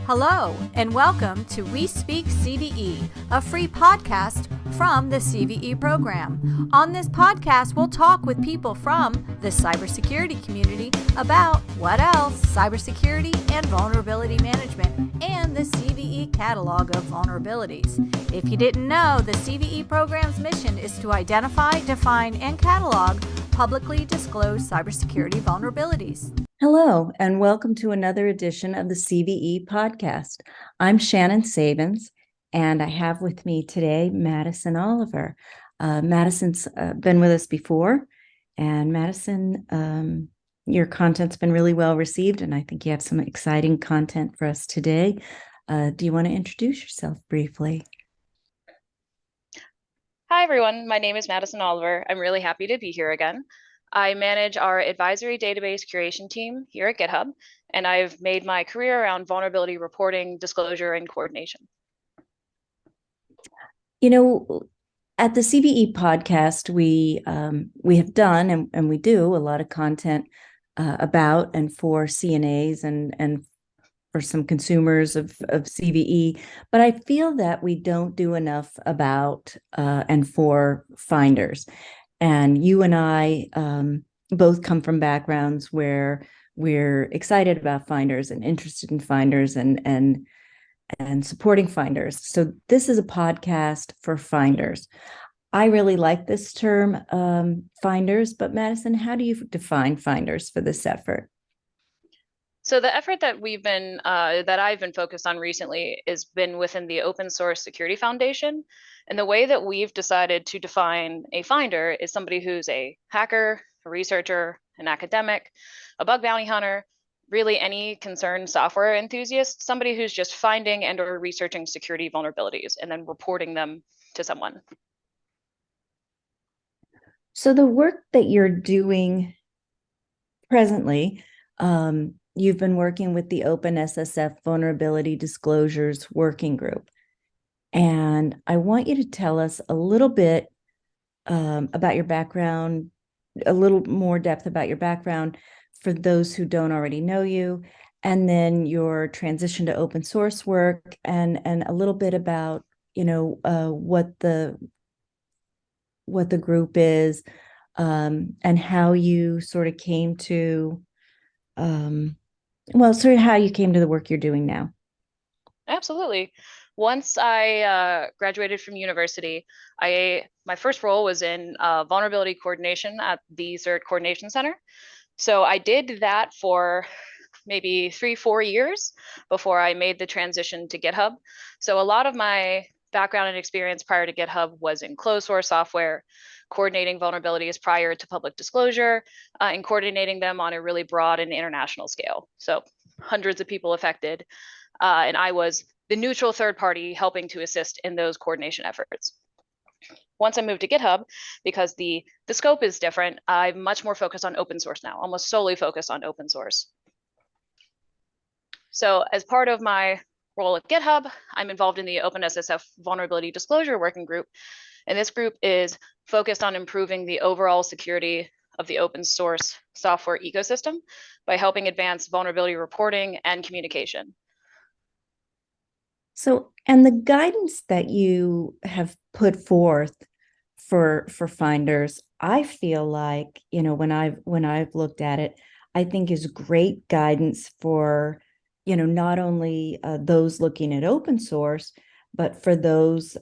Hello, and welcome to We Speak CVE, a free podcast from the CVE program. On this podcast, we'll talk with people from the cybersecurity community about what else, cybersecurity and vulnerability management, and the CVE catalog of vulnerabilities. If you didn't know, the CVE program's mission is to identify, define, and catalog publicly disclosed cybersecurity vulnerabilities. Hello, and welcome to another edition of the CVE podcast. I'm Shannon Sabens, and I have with me today Madison Oliver. Madison's been with us before, and Madison, your content's been really well received, and I think you have some exciting content for us today. Do you want to introduce yourself briefly? Hi, everyone. My name is Madison Oliver. I'm really happy to be here again. I manage our advisory database curation team here at GitHub, and I've made my career around vulnerability reporting, disclosure, and coordination. You know, at the CVE podcast, we have done and we do a lot of content about and for CNAs and for some consumers of CVE, but I feel that we don't do enough about and for finders. And you and I both come from backgrounds where we're excited about finders and interested in finders and supporting finders. So this is a podcast for finders. I really like this term, finders, but Madison, how do you define finders for this effort? So the effort that I've been focused on recently has been within the Open Source Security Foundation. And the way that we've decided to define a finder is somebody who's a hacker, a researcher, an academic, a bug bounty hunter, really any concerned software enthusiast, somebody who's just finding and or researching security vulnerabilities and then reporting them to someone. So the work that you're doing presently, you've been working with the OpenSSF Vulnerability Disclosures Working Group. And I want you to tell us a little bit about your background, a little more depth about your background for those who don't already know you, and then your transition to open source work, and a little bit about, what the group is, and how you sort of came to sort of how you came to the work you're doing now. Absolutely. Once I graduated from university, my first role was in vulnerability coordination at the CERT Coordination Center. So I did that for maybe 3-4 years before I made the transition to GitHub. So a lot of my background and experience prior to GitHub was in closed source software, coordinating vulnerabilities prior to public disclosure, and coordinating them on a really broad and international scale. So hundreds of people affected, and I was the neutral third party helping to assist in those coordination efforts. Once I moved to GitHub, because the scope is different, I'm much more focused on open source now, almost solely focused on open source. So as part of my role at GitHub, I'm involved in the OpenSSF Vulnerability Disclosure Working Group. And this group is focused on improving the overall security of the open source software ecosystem by helping advance vulnerability reporting and communication. So, and the guidance that you have put forth for finders, I feel like, when I've looked at it, I think is great guidance for, not only those looking at open source, but for those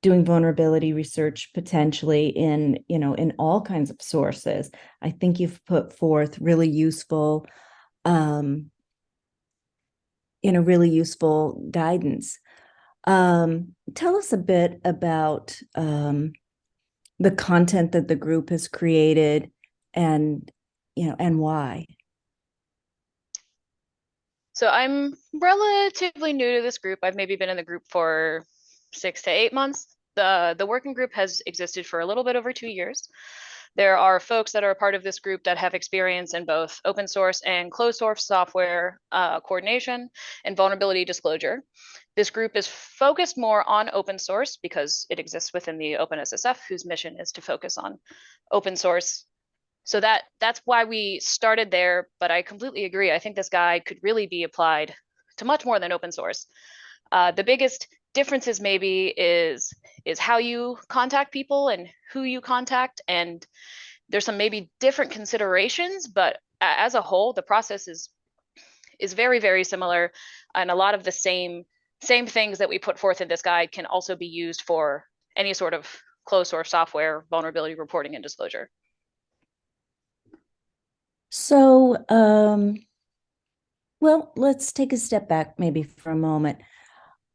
doing vulnerability research potentially in all kinds of sources. I think you've put forth really useful really useful guidance. Tell us a bit about the content that the group has created and why. So I'm relatively new to this group. I've maybe been in the group for 6 to 8 months. The working group has existed for a little bit over 2 years. There are folks that are a part of this group that have experience in both open source and closed source software coordination and vulnerability disclosure. This group is focused more on open source because it exists within the OpenSSF, whose mission is to focus on open source. So that's why we started there, but I completely agree. I think this guide could really be applied to much more than open source. The biggest differences maybe is how you contact people and who you contact, and there's some maybe different considerations, but as a whole, the process is very, very similar, and a lot of the same things that we put forth in this guide can also be used for any sort of closed source software vulnerability reporting and disclosure. So, well, let's take a step back maybe for a moment.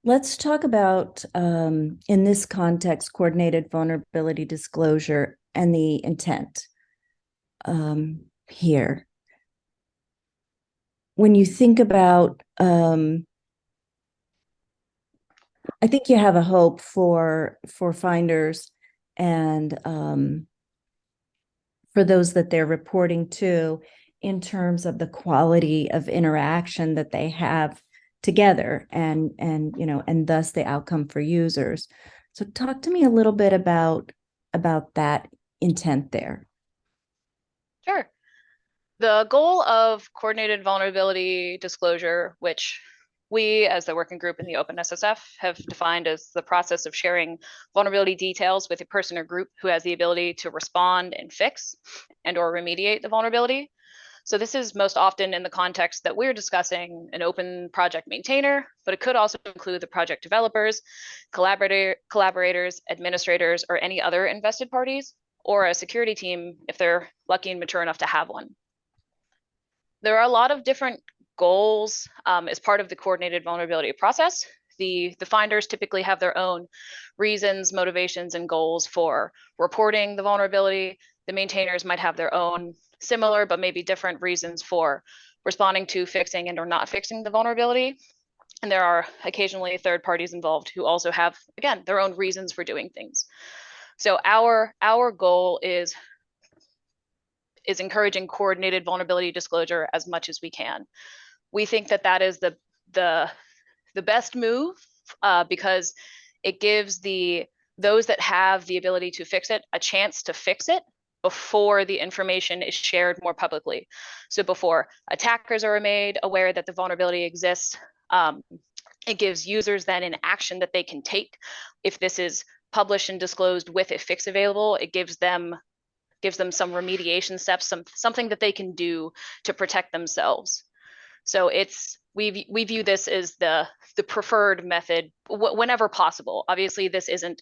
Let's talk about, in this context, coordinated vulnerability disclosure and the intent here. When you think about, I think you have a hope for finders and for those that they're reporting to in terms of the quality of interaction that they have together and thus the outcome for users. So talk to me a little bit about that intent there. Sure. The goal of coordinated vulnerability disclosure, which we as the working group in the OpenSSF have defined as the process of sharing vulnerability details with a person or group who has the ability to respond and fix and or remediate the vulnerability. So this is most often in the context that we're discussing an open project maintainer, but it could also include the project developers, collaborators, administrators, or any other invested parties, or a security team if they're lucky and mature enough to have one. There are a lot of different goals as part of the coordinated vulnerability process. The finders typically have their own reasons, motivations, and goals for reporting the vulnerability. The maintainers might have their own similar but maybe different reasons for responding to, fixing, and or not fixing the vulnerability. And there are occasionally third parties involved who also have, again, their own reasons for doing things. So our goal is encouraging coordinated vulnerability disclosure as much as we can. We think that that is the best move because it gives those that have the ability to fix it a chance to fix it before the information is shared more publicly. So before attackers are made aware that the vulnerability exists, it gives users then an action that they can take. If this is published and disclosed with a fix available, it gives them some remediation steps, something that they can do to protect themselves. So we view this as the preferred method whenever possible. Obviously, this isn't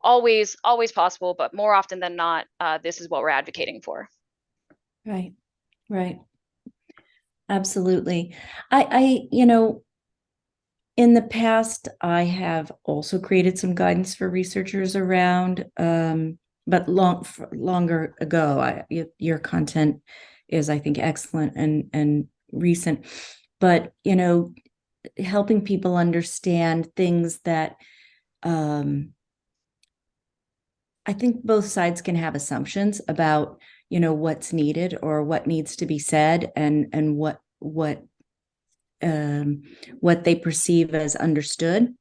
always possible, but more often than not, this is what we're advocating for. Right. Absolutely. I in the past, I have also created some guidance for researchers around, but longer ago. Your content is, I think, excellent and recent. But helping people understand things that I think both sides can have assumptions about, what's needed or what needs to be said and what they perceive as understood.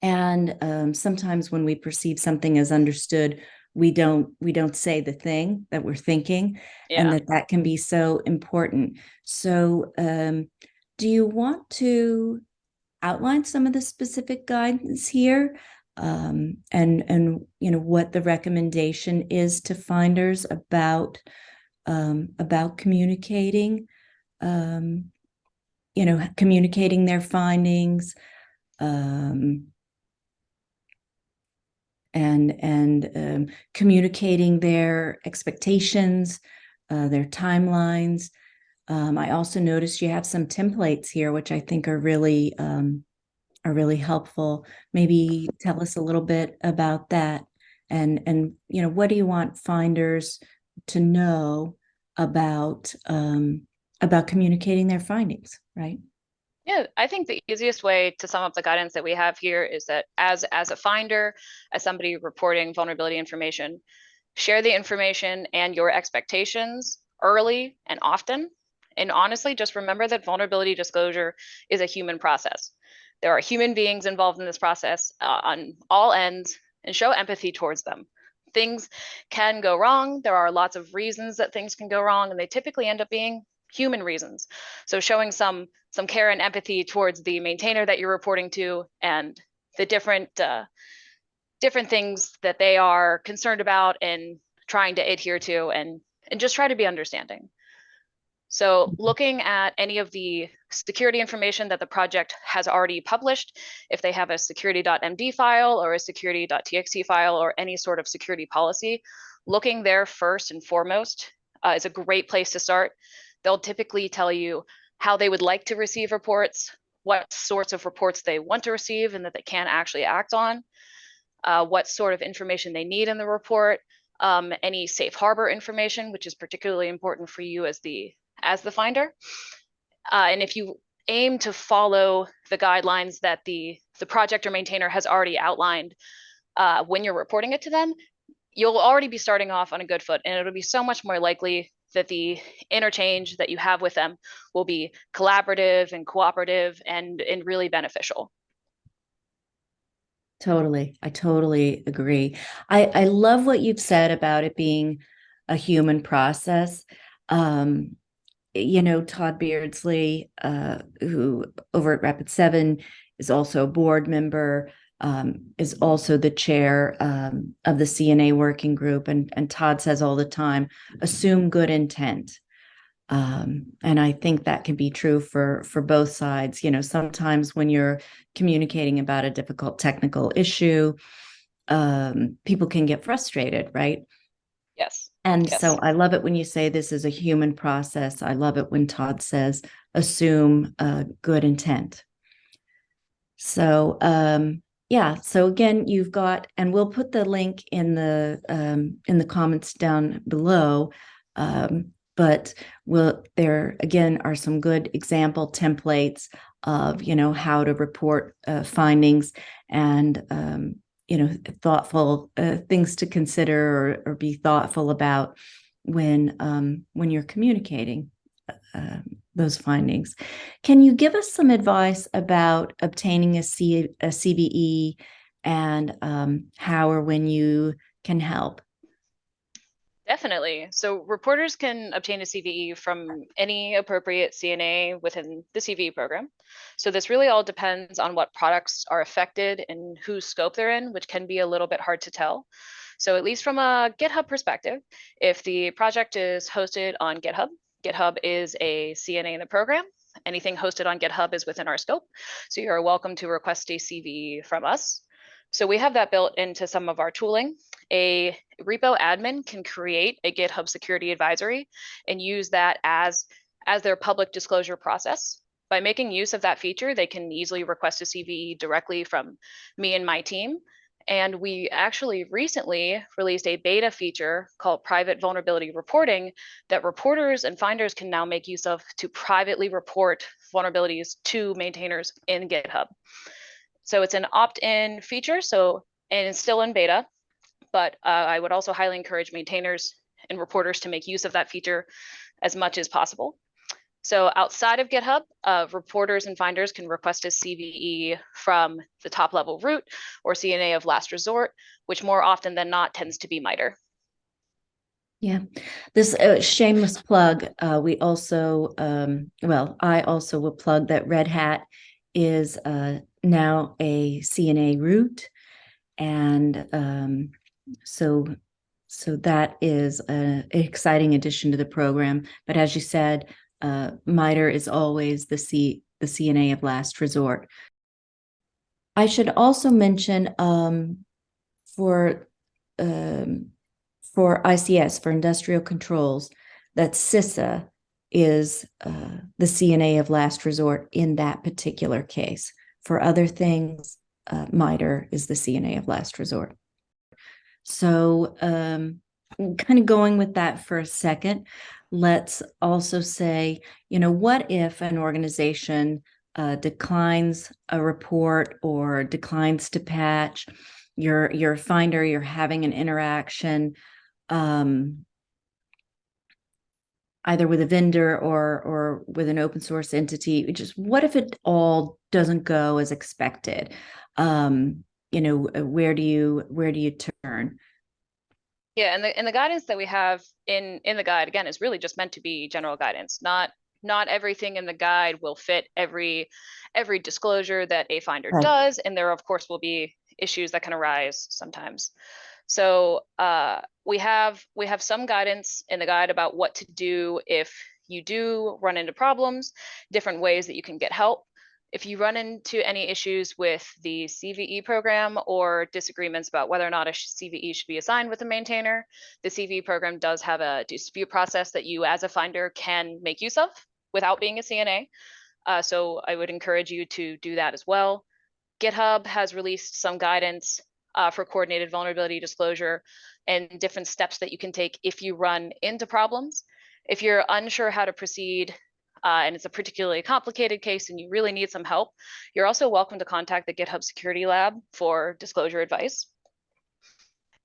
And sometimes when we perceive something as understood, we don't say the thing that we're thinking, and that can be so important. So do you want to outline some of the specific guidance here, and what the recommendation is to finders about communicating communicating their findings, and communicating their expectations, their timelines. I also noticed you have some templates here, which I think are really helpful. Maybe tell us a little bit about that, and what do you want finders to know about communicating their findings, right? Yeah, I think the easiest way to sum up the guidance that we have here is that as a finder, as somebody reporting vulnerability information, share the information and your expectations early and often. And honestly, just remember that vulnerability disclosure is a human process. There are human beings involved in this process on all ends, and show empathy towards them. Things can go wrong. There are lots of reasons that things can go wrong, and they typically end up being human reasons. So showing some some care and empathy towards the maintainer that you're reporting to and the different things that they are concerned about and trying to adhere to, and just try to be understanding. So looking at any of the security information that the project has already published, if they have a security.md file or a security.txt file or any sort of security policy, looking there first and foremost is a great place to start. They'll typically tell you how they would like to receive reports, what sorts of reports they want to receive and that they can actually act on, what sort of information they need in the report, any safe harbor information, which is particularly important for you as the finder. And if you aim to follow the guidelines that the project or maintainer has already outlined when you're reporting it to them, you'll already be starting off on a good foot, and it'll be so much more likely that the interchange that you have with them will be collaborative and cooperative and really beneficial. Totally. I totally agree. I love what you've said about it being a human process. Todd Beardsley, who over at Rapid7 is also a board member, is also the chair of the CNA working group. And Todd says all the time, assume good intent. And I think that can be true for both sides. Sometimes when you're communicating about a difficult technical issue, people can get frustrated, right? Yes. And yes. So I love it when you say this is a human process. I love it when Todd says, assume good intent. So, yeah. So again, you've got, and we'll put the link in the comments down below. But there again are some good example templates of, how to report findings and, thoughtful things to consider or be thoughtful about when you're communicating those findings. Can you give us some advice about obtaining a CVE and how or when you can help? Definitely. So reporters can obtain a CVE from any appropriate CNA within the CVE program. So this really all depends on what products are affected and whose scope they're in, which can be a little bit hard to tell. So at least from a GitHub perspective, if the project is hosted on GitHub, GitHub is a CNA in the program. Anything hosted on GitHub is within our scope. So you're welcome to request a CVE from us. So we have that built into some of our tooling. A repo admin can create a GitHub security advisory and use that as their public disclosure process. By making use of that feature, they can easily request a CVE directly from me and my team. And we actually recently released a beta feature called private vulnerability reporting that reporters and finders can now make use of to privately report vulnerabilities to maintainers in GitHub. So it's an opt-in feature, and it's still in beta, but I would also highly encourage maintainers and reporters to make use of that feature as much as possible. So outside of GitHub, reporters and finders can request a CVE from the top level root or CNA of last resort, which more often than not tends to be MITRE. Yeah, this shameless plug. We also, I also will plug that Red Hat is now a CNA root, and so that is an exciting addition to the program. But as you said, MITRE is always the CNA of last resort. I should also mention for ICS, for industrial controls, that CISA is the CNA of last resort in that particular case. For other things, MITRE is the CNA of last resort. So kind of going with that for a second, let's also say, what if an organization declines a report or declines to patch? You're a finder, you're having an interaction either with a vendor or with an open source entity. Just what if it all doesn't go as expected? Where do you turn? Yeah, and the guidance that we have in the guide, again, is really just meant to be general guidance, not not everything in the guide will fit every disclosure that a finder Right. does, and there of course will be issues that can arise sometimes. So we have some guidance in the guide about what to do if you do run into problems, different ways that you can get help. If you run into any issues with the CVE program or disagreements about whether or not a CVE should be assigned with a maintainer, the CVE program does have a dispute process that you as a finder can make use of without being a CNA. So I would encourage you to do that as well. GitHub has released some guidance for coordinated vulnerability disclosure and different steps that you can take if you run into problems. If you're unsure how to proceed, and it's a particularly complicated case and you really need some help, you're also welcome to contact the GitHub Security Lab for disclosure advice.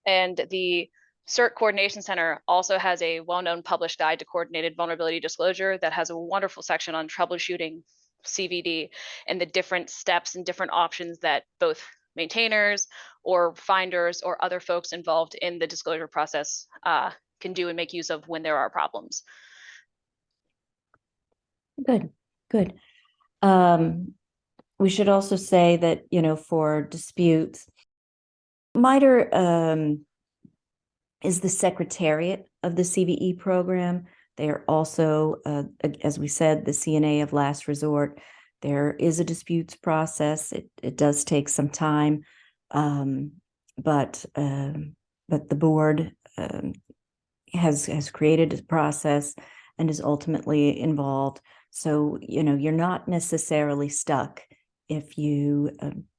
And the CERT Coordination Center also has a well-known published guide to coordinated vulnerability disclosure that has a wonderful section on troubleshooting CVD and the different steps and different options that both maintainers or finders or other folks involved in the disclosure process can do and make use of when there are problems. Good, good. We should also say that, for disputes, MITRE is the secretariat of the CVE program. They are also, as we said, the CNA of last resort. There is a disputes process. It does take some time, but the board has created a process and is ultimately involved. So, you're not necessarily stuck if you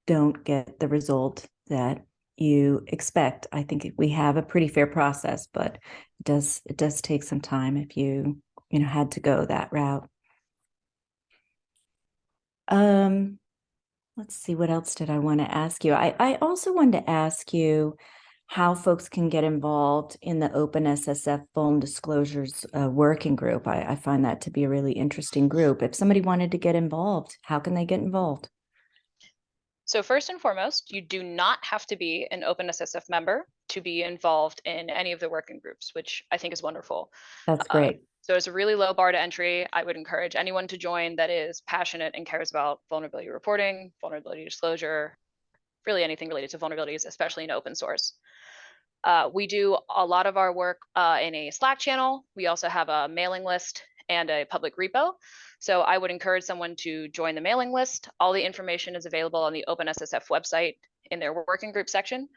don't get the result that you expect. I think we have a pretty fair process, but it does take some time if you had to go that route. Let's see, what else did I want to ask you? I also wanted to ask you how folks can get involved in the OpenSSF Vuln Disclosures working group. I find that to be a really interesting group. If somebody wanted to get involved, how can they get involved? So first and foremost, you do not have to be an OpenSSF member to be involved in any of the working groups, which I think is wonderful. That's great. So it's a really low bar to entry. I would encourage anyone to join that is passionate and cares about vulnerability reporting, vulnerability disclosure, really anything related to vulnerabilities, especially in open source. We do a lot of our work in a Slack channel. We also have a mailing list and a public repo. So I would encourage someone to join the mailing list. All the information is available on the OpenSSF website in their working group section.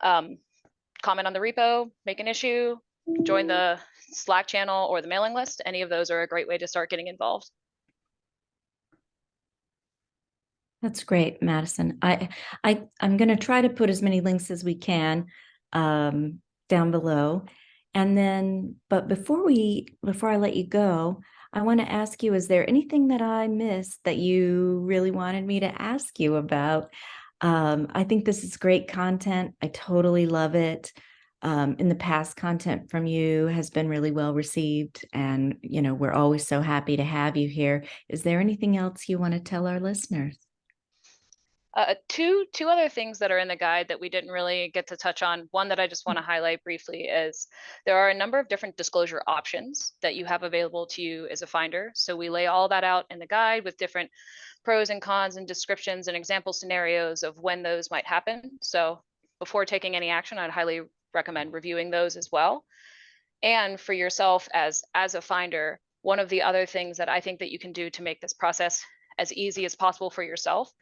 Comment on the repo, make an issue, join the Slack channel or the mailing list. Any of those are a great way to start getting involved. That's great, Madison. I'm going to try to put as many links as we can down below. And then, but before I let you go, I want to ask you, is there anything that I missed that you really wanted me to ask you about? I think this is great content. I totally love it. In the past, content from you has been really well received, and we're always so happy to have you here. Is there anything else you want to tell our listeners? Two other things that are in the guide that we didn't really get to touch on. One that I just want to highlight briefly is there are a number of different disclosure options that you have available to you as a finder. So we lay all that out in the guide with different pros and cons and descriptions and example scenarios of when those might happen. So before taking any action, I'd highly recommend reviewing those as well. And for yourself as a finder, one of the other things that I think that you can do to make this process as easy as possible for yourself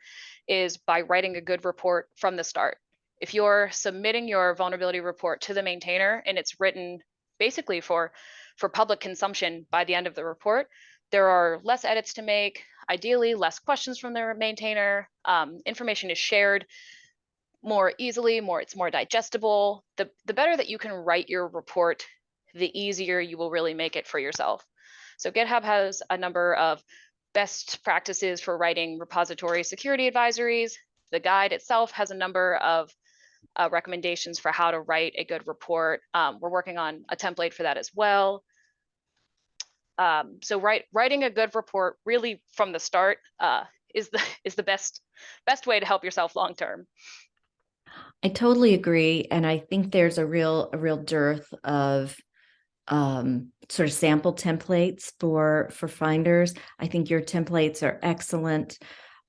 is by writing a good report from the start. If you're submitting your vulnerability report to the maintainer and it's written basically for public consumption by the end of the report, there are less edits to make, ideally less questions from the maintainer, information is shared more easily, it's more digestible. The better that you can write your report, the easier you will really make it for yourself. So GitHub has a number of best practices for writing repository security advisories. The guide itself has a number of recommendations for how to write a good report. We're working on a template for that as well. So writing a good report really from the start is the best way to help yourself long term. I totally agree, and I think there's a real dearth of sort of sample templates for finders. I think your templates are excellent.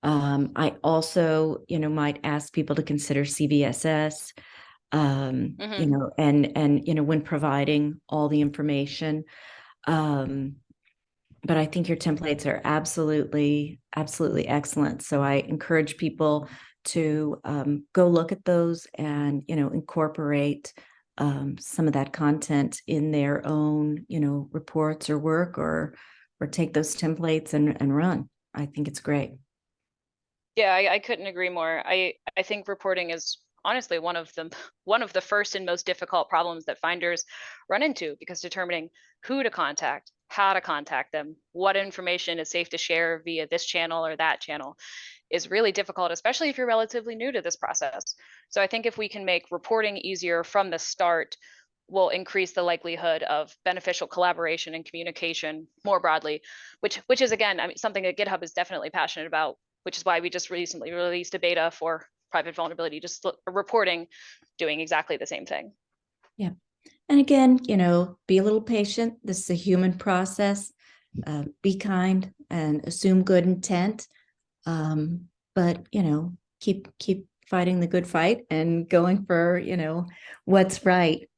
I also, might ask people to consider CVSS, and when providing all the information. But I think your templates are absolutely excellent. So I encourage people to go look at those and, incorporate some of that content in their own, reports or work, or take those templates and run. I think it's great. Yeah, I couldn't agree more. I think reporting is honestly one of the first and most difficult problems that finders run into, because determining who to contact, how to contact them, what information is safe to share via this channel or that channel is really difficult, especially if you're relatively new to this process. So I think if we can make reporting easier from the start, will increase the likelihood of beneficial collaboration and communication more broadly, which is, again, I mean, something that GitHub is definitely passionate about, which is why we just recently released a beta for private vulnerability, just reporting, doing exactly the same thing. Yeah. And again, be a little patient. This is a human process. Be kind and assume good intent. But, keep fighting the good fight and going for, what's right.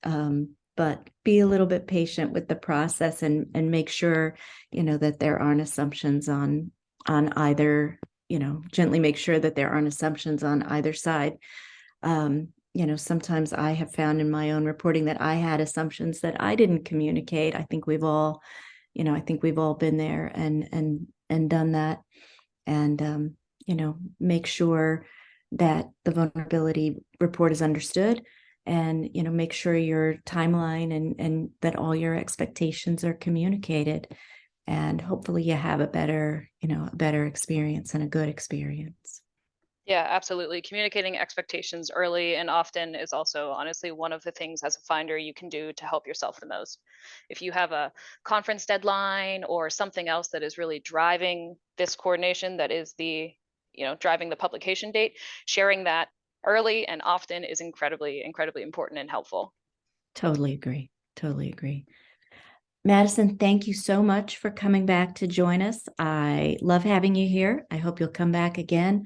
But be a little bit patient with the process and make sure, that there aren't assumptions on either, gently make sure that there aren't assumptions on either side. Sometimes I have found in my own reporting that I had assumptions that I didn't communicate. I think we've all been there and done that. And, make sure that the vulnerability report is understood, and, make sure your timeline and that all your expectations are communicated. And hopefully you have a better experience and a good experience. Yeah, absolutely. Communicating expectations early and often is also honestly one of the things as a finder you can do to help yourself the most. If you have a conference deadline or something else that is really driving this coordination, that is driving the publication date, sharing that early and often is incredibly important and helpful. Totally agree. Madison, thank you so much for coming back to join us. I love having you here. I hope you'll come back again.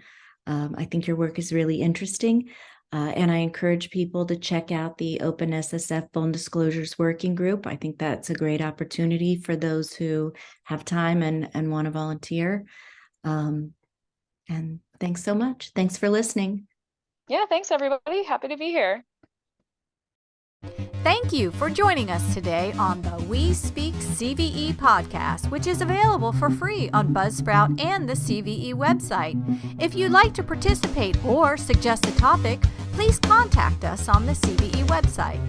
I think your work is really interesting. And I encourage people to check out the OpenSSF Vuln Disclosures Working Group. I think that's a great opportunity for those who have time and want to volunteer. And thanks so much. Thanks for listening. Yeah, thanks everybody. Happy to be here. Thank you for joining us today on the We Speak CVE podcast, which is available for free on Buzzsprout and the CVE website. If you'd like to participate or suggest a topic, please contact us on the CVE website.